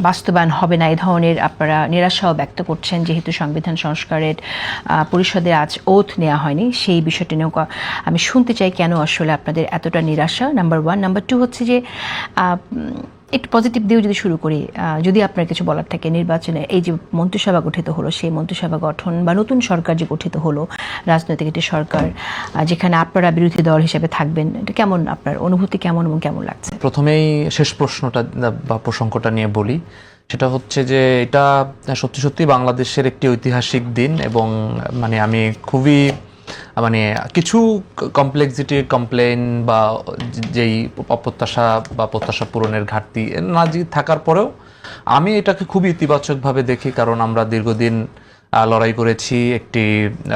বাস্তবায়ন হবে না, এই ধরনের আপনারা নিরাশাও ব্যক্ত করছেন, যেহেতু সংবিধান সংস্কারের পরিষদে আজ ওথ নেওয়া হয়নি। সেই বিষয়টি নিয়েও আমি শুনতে চাই কেন আসলে আপনাদের এতটা নিরাশা, নাম্বার ওয়ান। নাম্বার টু হচ্ছে যে একটু পজিটিভ দিয়েও যদি শুরু করি, যদি আপনার কিছু বলার থাকে নির্বাচনে এই যে মন্ত্রিসভা গঠিত হলো, সেই মন্ত্রিসভা গঠন বা নতুন সরকার যে গঠিত হলো, রাজনৈতিক একটি সরকার যেখানে আপনারা বিরোধী দল হিসেবে থাকবেন, এটা কেমন, আপনার অনুভূতি কেমন এবং কেমন লাগছে? প্রথমেই শেষ প্রশ্নটা বা প্রসঙ্গটা নিয়ে বলি, সেটা হচ্ছে যে এটা সত্যি সত্যি বাংলাদেশের একটি ঐতিহাসিক দিন এবং মানে আমি খুবই মানে কিছু কমপ্লেক্সিটি কমপ্লেন বা যেই অপ্রত্যাশা বা প্রত্যাশা পূরণের ঘাটতি না থাকার পরেও আমি এটাকে খুবই ইতিবাচকভাবে দেখি, কারণ আমরা দীর্ঘদিন লড়াই করেছি একটি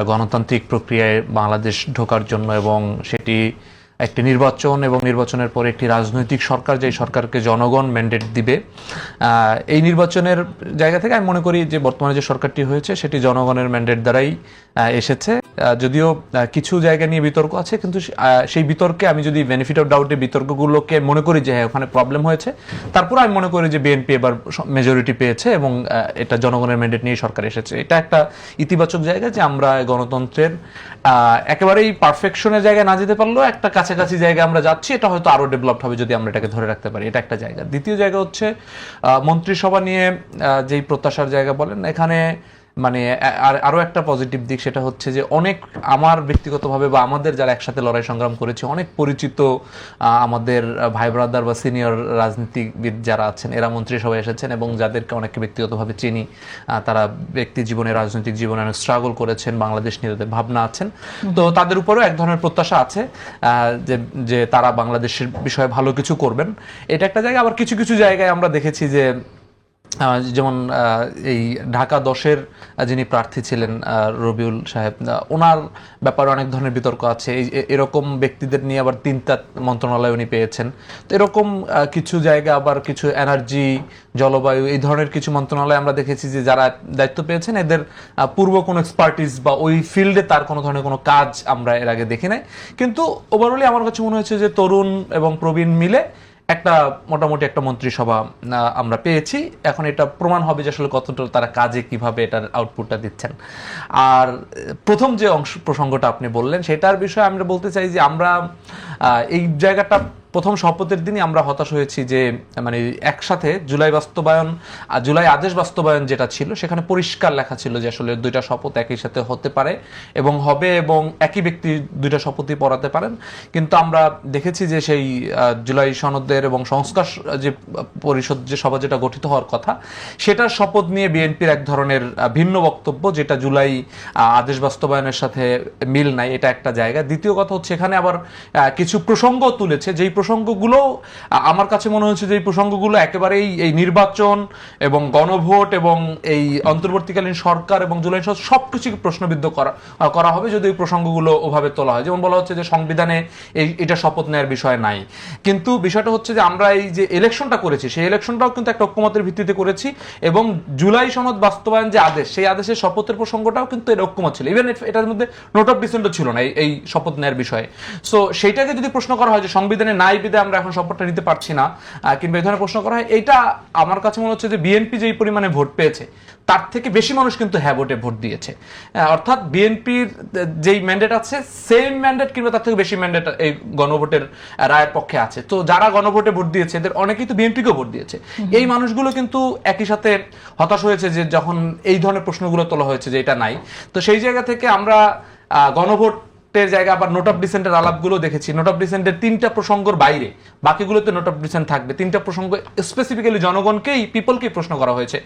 গণতান্ত্রিক প্রক্রিয়ায় বাংলাদেশ ঢোকার জন্য এবং সেটি একটি নির্বাচন এবং নির্বাচনের পরে একটি রাজনৈতিক সরকার, যেই সরকারকে জনগণ ম্যান্ডেট দিবে। এই নির্বাচনের জায়গা থেকে আমি মনে করি যে বর্তমানে যে সরকারটি হয়েছে সেটি জনগণের ম্যান্ডেট দ্বারাই এসেছে। যদিও কিছু জায়গা নিয়ে বিতর্ক আছে, কিন্তু সেই বিতর্কে আমি যদি বেনিফিট অফ ডাউটে বিতর্কগুলোকে মনে করি যে হ্যাঁ ওখানে প্রবলেম হয়েছে, তারপর আমি মনে করি যে বিএনপি এবার মেজরিটি পেয়েছে এবং এটা জনগণের ম্যান্ডেট নিয়ে সরকার এসেছে। এটা একটা ইতিবাচক জায়গা যে আমরা গণতন্ত্রের একেবারেই পারফেকশনের জায়গায় না যেতে পারলেও একটা কাছাকাছি জায়গায় আমরা যাচ্ছি। এটা হয়তো আরো ডেভেলপড হবে যদি আমরা এটাকে ধরে রাখতে পারি। এটা একটা জায়গা। দ্বিতীয় জায়গা হচ্ছে মন্ত্রিসভা নিয়ে যেই প্রত্যাশার জায়গা বলেন, এখানে মানে আরো একটা পজিটিভ দিক, সেটা হচ্ছে যে অনেক আমার ব্যক্তিগতভাবে বা আমাদের যারা একসাথে লড়াই সংগ্রাম করেছে অনেক পরিচিত আমাদের ভাই ব্রাদার বা সিনিয়র রাজনীতিবিদ যারা আছেন এরা মন্ত্রিসভায় এসেছেন এবং যাদেরকে অনেককে ব্যক্তিগতভাবে চিনি, তারা ব্যক্তি জীবনে রাজনৈতিক জীবনে অনেক স্ট্রাগল করেছেন, বাংলাদেশ নিয়ে তাদের ভাবনা আছেন। তো তাদের উপরেও এক ধরনের প্রত্যাশা আছে যে তারা বাংলাদেশের বিষয়ে ভালো কিছু করবেন। এটা একটা জায়গা। আবার কিছু কিছু জায়গায় আমরা দেখেছি যে যেমন এই ঢাকা 10-এর যিনি প্রার্থী ছিলেন রবিউল সাহেব, ওনার ব্যাপারে অনেক ধরনের বিতর্ক আছে। এরকম ব্যক্তিদের নিয়ে আবার 3টা মন্ত্রণালয় উনি পেয়েছেন। তো এরকম কিছু জায়গা, আবার কিছু এনার্জি, জলবায়ু, এই ধরনের কিছু মন্ত্রণালয় আমরা দেখেছি যে যারা দায়িত্ব পেয়েছেন এদের পূর্ব কোনো এক্সপার্টিস বা ওই ফিল্ডে তার কোনো ধরনের কোনো কাজ আমরা এর আগে দেখি নাই। কিন্তু ওভারঅলি আমার কাছে মনে হয়েছে যে তরুণ এবং প্রবীণ মিলে একটা মোটামুটি একটা মন্ত্রিসভা আমরা পেয়েছি। এখন এটা প্রমাণ হবে যে আসলে কতটা তারা কাজে কিভাবে এটার আউটপুটটা দিচ্ছেন। আর প্রথম যে প্রসঙ্গটা আপনি বললেন সেটার বিষয়ে আমরা বলতে চাই যে আমরা এই জায়গাটা প্রথম শপথের দিনই আমরা হতাশ হয়েছি যে মানে একসাথে জুলাই আদেশ বাস্তবায়ন যেটা ছিল সেখানে পরিষ্কার লেখা ছিল যে আসলে 2টা শপথ একই সাথে হতে পারে এবং হবে এবং একই ব্যক্তি 2টা শপথই পড়াতে পারেন। কিন্তু আমরা দেখেছি যে সেই জুলাই সনদের এবং সংস্কার যে পরিষদ যে সভা যেটা গঠিত হওয়ার কথা সেটার শপথ নিয়ে বিএনপির এক ধরনের ভিন্ন বক্তব্য, যেটা জুলাই আদেশ বাস্তবায়নের সাথে মিল নাই। এটা একটা জায়গা। দ্বিতীয় কথা হচ্ছে এখানে আবার কিছু প্রসঙ্গ তুলেছে, যেই প্রসঙ্গগুলো আমার কাছে মনে হচ্ছে যে এই প্রসঙ্গগুলো একেবারেই এই নির্বাচন এবং গণভোট এবং এই অন্তর্বর্তীকালীন সরকার এবং জুলাই সনদ সবকিছুকে প্রশ্নবিদ্ধ করা হবে যদি এই প্রসঙ্গগুলো ওভাবে তোলা হয়। যেমন বলা হচ্ছে যে সংবিধানে এটা শপথ নেওয়ার বিষয় নাই, কিন্তু বিষয়টা হচ্ছে যে আমরা এই যে ইলেকশনটা করেছি সেই ইলেকশনটাও কিন্তু একটা ঐক্যমতের ভিত্তিতে করেছি এবং জুলাই সনদ বাস্তবায়ন যে আদেশ সেই আদেশের শপথের প্রসঙ্গটাও কিন্তু এর ঐক্যমত ছিল। ইভেন এটার মধ্যে নোট অফ ডিসেন্টও ছিল না এই শপথ নেওয়ার বিষয়ে। সো সেইটাকে যদি প্রশ্ন করা হয় যে সংবিধানে নাই বিধে আমরা এখন শপথটা নিতে পারছি না, কিংবা এই ধরনের প্রশ্ন করা হয়, এইটা আমার কাছে মনে হচ্ছে যে বিএনপি যেই পরিমাণে ভোট পেয়েছে তার থেকে বেশি মানুষ কিন্তু হ্যাঁ ভোটে ভোট দিয়েছে। অর্থাৎ বিএনপির যেই ম্যান্ডেট আছে সেম ম্যান্ডেট কিংবা তার থেকে বেশি ম্যান্ডেট এই গণভোটের রায়ের পক্ষে আছে। তো যারা গণভোটে ভোট দিয়েছে এদের অনেকেই তো বিএনপিকেও ভোট দিয়েছে। এই মানুষগুলো কিন্তু একই সাথে হতাশ হয়েছে যে যখন এই ধরনের প্রশ্নগুলো তোলা হয়েছে যে এটা নাই। তো সেই জায়গা থেকে আমরা গণভোট জায়গা আবার নোট অফ ডিসেন্টের আলাপগুলো দেখেছি। নোট অফ ডিসেন্টের 3টা প্রসঙ্গের বাইরে বাকিগুলোতে নোট অফ ডিসেন্ট থাকবে। 3টা প্রসঙ্গ স্পেসিফিক্যালি জনগণকেই পিপলকেই প্রশ্ন করা হয়েছে।